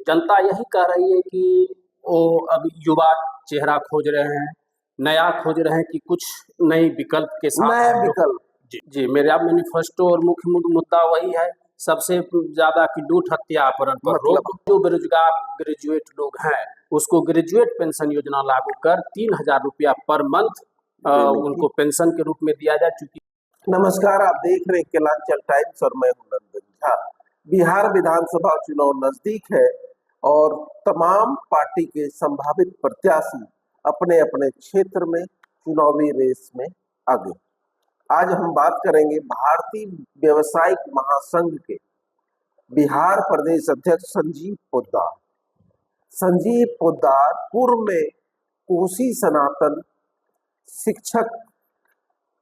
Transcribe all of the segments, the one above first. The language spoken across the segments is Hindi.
जनता यही कह रही है कि वो अभी युवा चेहरा खोज रहे हैं, नया खोज रहे हैं कि कुछ नई विकल्प के साथ नया विकल्प। जी मेरा मैनिफेस्टो और मुख्य मुद्दा वही है, सबसे ज्यादा कि लूट हत्या अपहरण पर रोक। जो बेरोजगार ग्रेजुएट लोग हैं उसको ग्रेजुएट पेंशन योजना लागू कर 3,000 रुपया पर मंथ उनको पेंशन के रूप में दिया जाए। चूंकि नमस्कार, आप देख रहे हैं केलांचल टाइम्स और मैं हूं नंदन झा। बिहार विधानसभा चुनाव नजदीक है और तमाम पार्टी के संभावित प्रत्याशी अपने अपने क्षेत्र में चुनावी रेस में आगे। आज हम बात करेंगे भारतीय व्यवसायिक महासंघ के बिहार प्रदेश अध्यक्ष संजीव पोद्दार। संजीव पोद्दार पूर्व में कोसी सनातन शिक्षक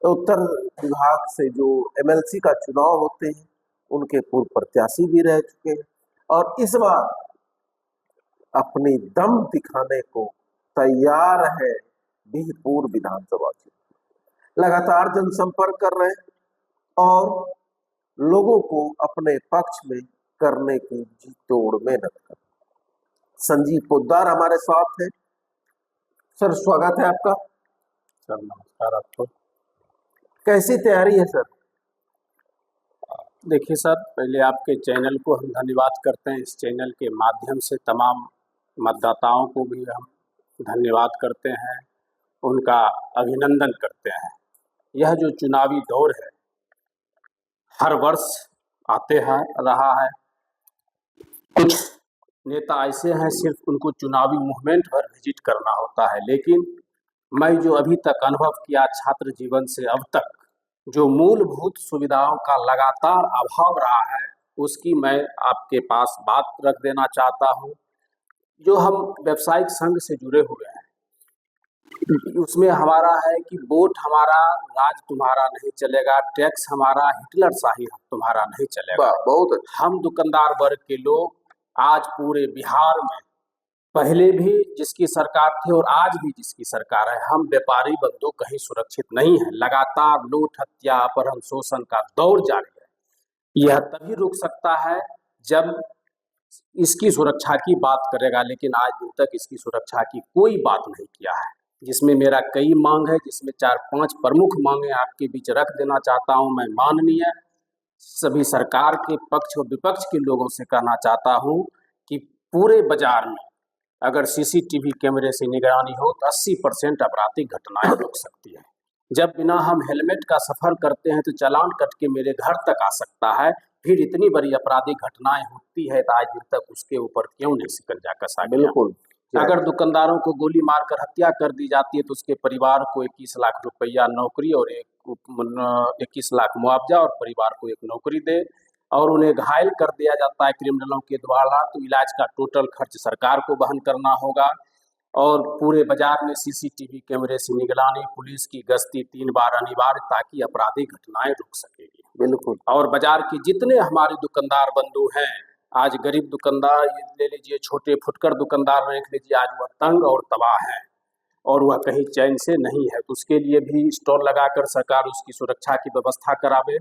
उत्तर विभाग से जो एमएलसी का चुनाव होते हैं उनके पूर्व प्रत्याशी भी रह चुके हैं और इस बार अपनी दम दिखाने को तैयार है बीरपुर विधानसभा क्षेत्र। लगातार जनसंपर्क कर रहे हैं और लोगों को अपने पक्ष में करने की जी तोड़ मेहनत कर। संजीव पोद्दार हमारे साथ है। सर, स्वागत है आपका। सर नमस्कार आपको। कैसी तैयारी है सर? देखिए सर, पहले आपके चैनल को हम धन्यवाद करते हैं। इस चैनल के माध्यम से तमाम मतदाताओं को भी हम धन्यवाद करते हैं, उनका अभिनंदन करते हैं। यह जो चुनावी दौर है हर वर्ष आते हैं रहा है। कुछ नेता ऐसे हैं सिर्फ उनको चुनावी मूवमेंट पर विजिट करना होता है, लेकिन मैं जो अभी तक अनुभव किया छात्र जीवन से अब तक, जो मूलभूत सुविधाओं का लगातार अभाव रहा है उसकी मैं आपके पास बात रख देना चाहता हूं। जो हम व्यवसायिक संघ से जुड़े हुए हैं उसमें हमारा है कि वोट हमारा, राज तुम्हारा नहीं चलेगा, टैक्स हमारा, हिटलर शाही तुम्हारा नहीं चलेगा। बहुत हम दुकानदार वर्ग के लोग आज पूरे बिहार में, पहले भी जिसकी सरकार थी और आज भी जिसकी सरकार है, हम व्यापारी बंधु कहीं सुरक्षित नहीं है। लगातार लूट हत्या अपहरण शोषण का दौर जारी है। यह तभी रुक सकता है जब इसकी सुरक्षा की बात करेगा, लेकिन आज दिन तक इसकी सुरक्षा की कोई बात नहीं किया है। जिसमें मेरा कई मांग है, जिसमें 4-5 प्रमुख मांगे आपके बीच रख देना चाहता हूं। मैं माननीय सभी सरकार के पक्ष और विपक्ष के लोगों से कहना चाहता हूं कि पूरे बाजार में अगर सीसीटीवी कैमरे से निगरानी हो तो 80% आपराधिक घटनाएं रुक सकती है। जब बिना हम हेलमेट का सफर करते हैं तो चालान कट के मेरे घर तक आ सकता है, फिर इतनी बड़ी आपराधिक घटनाएं होती है तो आज दिन तक उसके ऊपर क्यों नहीं शिकंजा कसा गया? बिल्कुल। अगर दुकानदारों को गोली मारकर हत्या कर दी जाती है तो उसके परिवार को 21 लाख रुपया नौकरी और 21 लाख मुआवजा और परिवार को 1 नौकरी दे, और उन्हें घायल कर दिया जाता है क्रिमिनलों के द्वारा तो इलाज का टोटल खर्च सरकार को वहन करना होगा। और पूरे बाजार में सीसीटीवी कैमरे से निगरानी, पुलिस की गश्ती 3 बार अनिवार्य, ताकि आपराधिक घटनाएं रुक सकेगी। बिल्कुल। और बाजार के जितने हमारे दुकानदार बंधु हैं, आज गरीब दुकानदार ले लीजिए, छोटे फुटकर दुकानदार देख लीजिए, आज वह तंग और तबाह है और वह कहीं चैन से नहीं है। तो उसके लिए भी स्टॉल लगाकर सरकार उसकी सुरक्षा की व्यवस्था करावे।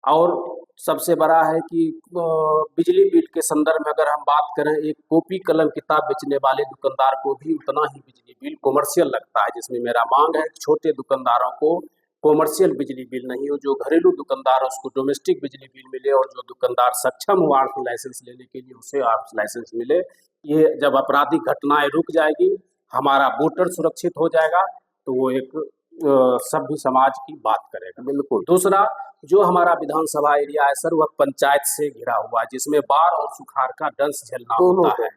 और सबसे बड़ा है कि बिजली बिल के संदर्भ में अगर हम बात करें, एक कॉपी कलम किताब बेचने वाले दुकानदार को भी उतना ही बिजली बिल कॉमर्शियल लगता है। जिसमें मेरा मांग है कि छोटे दुकानदारों को कॉमर्शियल बिजली बिल नहीं हो, जो घरेलू दुकानदार उसको डोमेस्टिक बिजली बिल मिले, और जो दुकानदार सक्षम हो आर्म्स लाइसेंस लेने के लिए उसे आर्म्स लाइसेंस मिले। ये जब आपराधिक घटनाएं रुक जाएगी, हमारा वोटर सुरक्षित हो जाएगा, तो वो एक सभ्य समाज की बात करेगा। बिल्कुल। दूसरा, जो हमारा विधानसभा एरिया है सर, वह पंचायत से घिरा हुआ है, जिसमें बाढ़ और सुखाड़ का दंश झेलना होता है।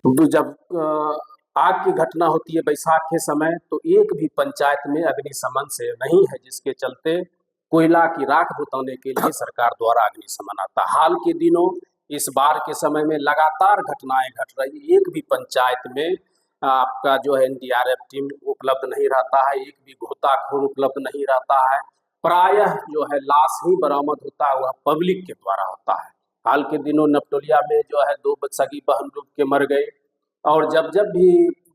तो जब आग की घटना होती है बैसाख के समय, तो एक भी पंचायत में अग्निशमन से नहीं है, जिसके चलते कोयला की राख बुताने के लिए सरकार द्वारा अग्निशमन आता है। हाल के दिनों इस बाढ़ के समय में लगातार घटनाएं घट रही, एक भी पंचायत में आपका जो है एनडीआरएफ टीम उपलब्ध नहीं रहता है, एक भी गोताखोर उपलब्ध नहीं रहता है। प्रायः जो है लाश ही बरामद होता है, वह पब्लिक के द्वारा होता है। हाल के दिनों नपटोलिया में जो है 2 सगी बहन डूब के मर गए। और जब जब भी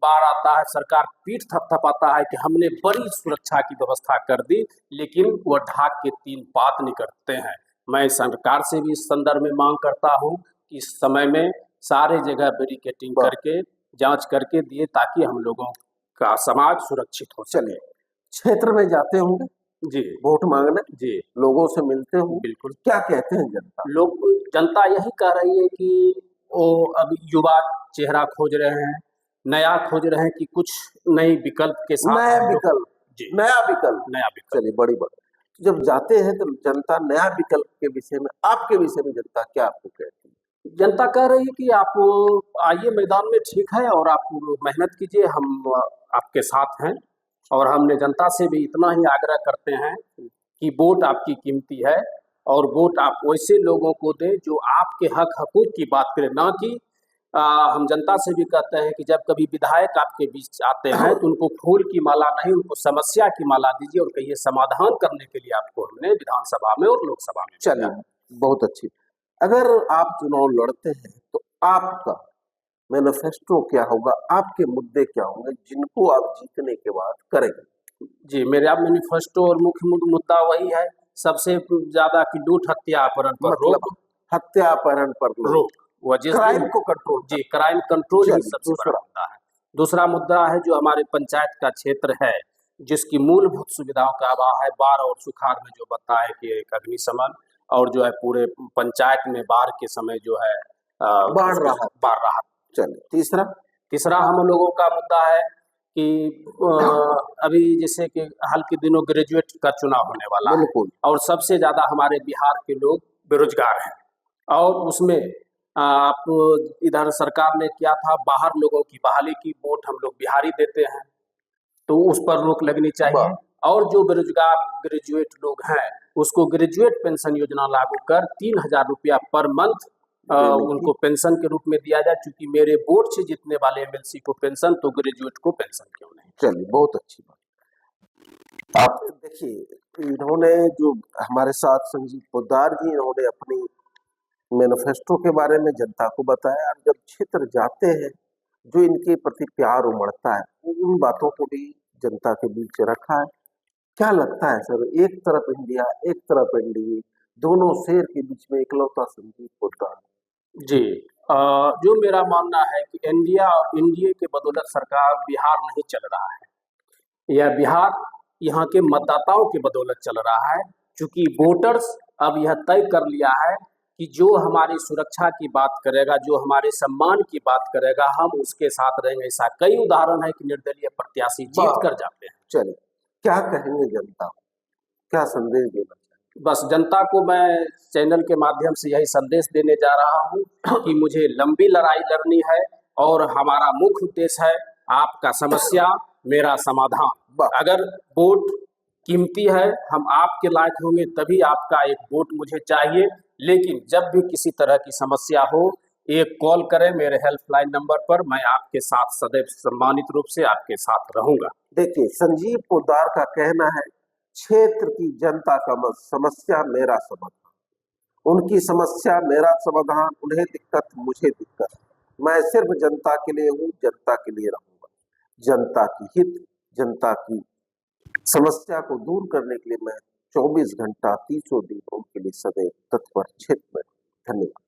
बाढ़ आता है, सरकार पीठ थपथपाता है कि हमने बड़ी सुरक्षा की व्यवस्था कर दी, लेकिन वह ढाक के 3 बात नहीं करते हैं। मैं सरकार से भी इस संदर्भ में मांग करता हूं कि इस समय में सारे जगह बैरिकेटिंग वाह। करके जांच करके दिए ताकि हम लोगों का समाज सुरक्षित हो चलिए, क्षेत्र में जाते होंगे जी वोट मांगने, जी लोगों से मिलते होंगे, बिल्कुल। क्या कहते हैं जनता? लोग जनता यही कह रही है कि वो अब युवा चेहरा खोज रहे हैं, नया खोज रहे हैं कि कुछ नई विकल्प के साथ नया हम लोग विकल्प, जी नया विकल्प, नया विकल्प। चलिए बड़ी बात। जब जाते हैं तो जनता नया विकल्प के विषय में, आपके विषय में जनता क्या आपको कहती है? जनता कह रही है कि आप आइए मैदान में, ठीक है, और आप मेहनत कीजिए, हम आपके साथ हैं। और हमने जनता से भी इतना ही आग्रह करते हैं कि वोट आपकी कीमती है और वोट आप वैसे लोगों को दें जो आपके हक हकूक की बात करें, ना कि हम जनता से भी कहते हैं कि जब कभी विधायक आपके बीच आते हैं तो उनको फूल की माला नहीं, उनको समस्या की माला दीजिए और कहिए समाधान करने के लिए आपको हमने विधानसभा में और लोकसभा में भेजा है। चलिए, बहुत अच्छी। अगर आप चुनाव लड़ते हैं तो आपका मैनिफेस्टो क्या होगा, आपके मुद्दे क्या होंगे जिनको आप जीतने के बाद करेंगे? जी, मेरा मैनिफेस्टो और मुख्य मुद्दा वही है, सबसे ज़्यादा कि लूट, हत्या, अपहरण पर मतलब रोक। हत्या अपहरण पर रोक, वो जिस क्राइम दिन को कंट्रोल जी, क्राइम कंट्रोल ही चलिए, सबसे बड़ा दूसरा। मुद्दा है। दूसरा मुद्दा है जो हमारे पंचायत का क्षेत्र है, जिसकी मूलभूत सुविधाओं का अभाव है। बाढ़ और सुखाड़ में जो बताए कि एक अग्निशमन और जो है पूरे पंचायत में बाढ़ के समय जो है बाढ़ राहत। बाढ़ राहत। चलिए, तीसरा। तीसरा हम लोगों का मुद्दा है कि अभी जैसे कि हाल के दिनों ग्रेजुएट का चुनाव होने वाला है बिल्कुल। और सबसे ज़्यादा हमारे बिहार के लोग बेरोजगार हैं और उसमें आप इधर सरकार ने किया था बाहर लोगों की बहाली की, वोट हम लोग बिहारी देते हैं, तो उस पर रोक लगनी चाहिए। वाह। और जो बेरोजगार ग्रेजुएट लोग हैं उसको ग्रेजुएट पेंशन योजना लागू कर 3,000 रुपया पर मंथ देने की। उनको पेंशन के रूप में दिया जाए, क्योंकि मेरे वोट से जीतने वाले एमएलसी को पेंशन तो ग्रेजुएट को पेंशन क्यों नहीं। चलिए, बहुत अच्छी बात। आप देखिए, इन्होंने जो हमारे साथ संजीव पोद्दार जी, इन्होंने अपनी मैनिफेस्टो के बारे में जनता को बताया और जब क्षेत्र जाते हैं जो इनके प्रति प्यार उमड़ता है उन बातों को भी जनता के बीच रखा है। क्या लगता है सर, एक तरफ इंडिया एक तरफ एनडीए, दोनों शेर के बीच में इकलौता संजीव पोद्दार? जी, जो मेरा मानना है कि इंडिया और एनडीए के बदौलत सरकार बिहार नहीं चल रहा है, यह बिहार यहाँ के मतदाताओं के बदौलत चल रहा है, क्योंकि वोटर्स अब यह तय कर लिया है कि जो हमारी सुरक्षा की बात करेगा, जो हमारे सम्मान की बात करेगा, हम उसके साथ रहेंगे। ऐसा कई उदाहरण है कि निर्दलीय प्रत्याशी जीत कर जाते हैं। चलिए, क्या कहेंगे जनता को, क्या संदेश देना चाहिए? बस जनता को मैं चैनल के माध्यम से यही संदेश देने जा रहा हूँ कि मुझे लंबी लड़ाई लड़नी है और हमारा मुख्य उद्देश्य है आपका समस्या मेरा समाधान। अगर वोट कीमती है, हम आपके लायक होंगे तभी आपका एक वोट मुझे चाहिए, लेकिन जब भी किसी तरह की समस्या हो एक कॉल करें मेरे हेल्पलाइन नंबर पर, मैं आपके साथ सदैव सम्मानित रूप से आपके साथ रहूंगा। देखिए, संजीव पोद्दार का कहना है क्षेत्र की जनता का समस्या मेरा समाधान, उनकी समस्या मेरा समाधान, उन्हें दिक्कत मुझे दिक्कत, मैं सिर्फ जनता के लिए हूँ, जनता के लिए रहूंगा। जनता की हित, जनता की समस्या को दूर करने के लिए मैं 24 घंटा 30 दिन उनके लिए सदैव तत्पर क्षेत्र में। धन्यवाद।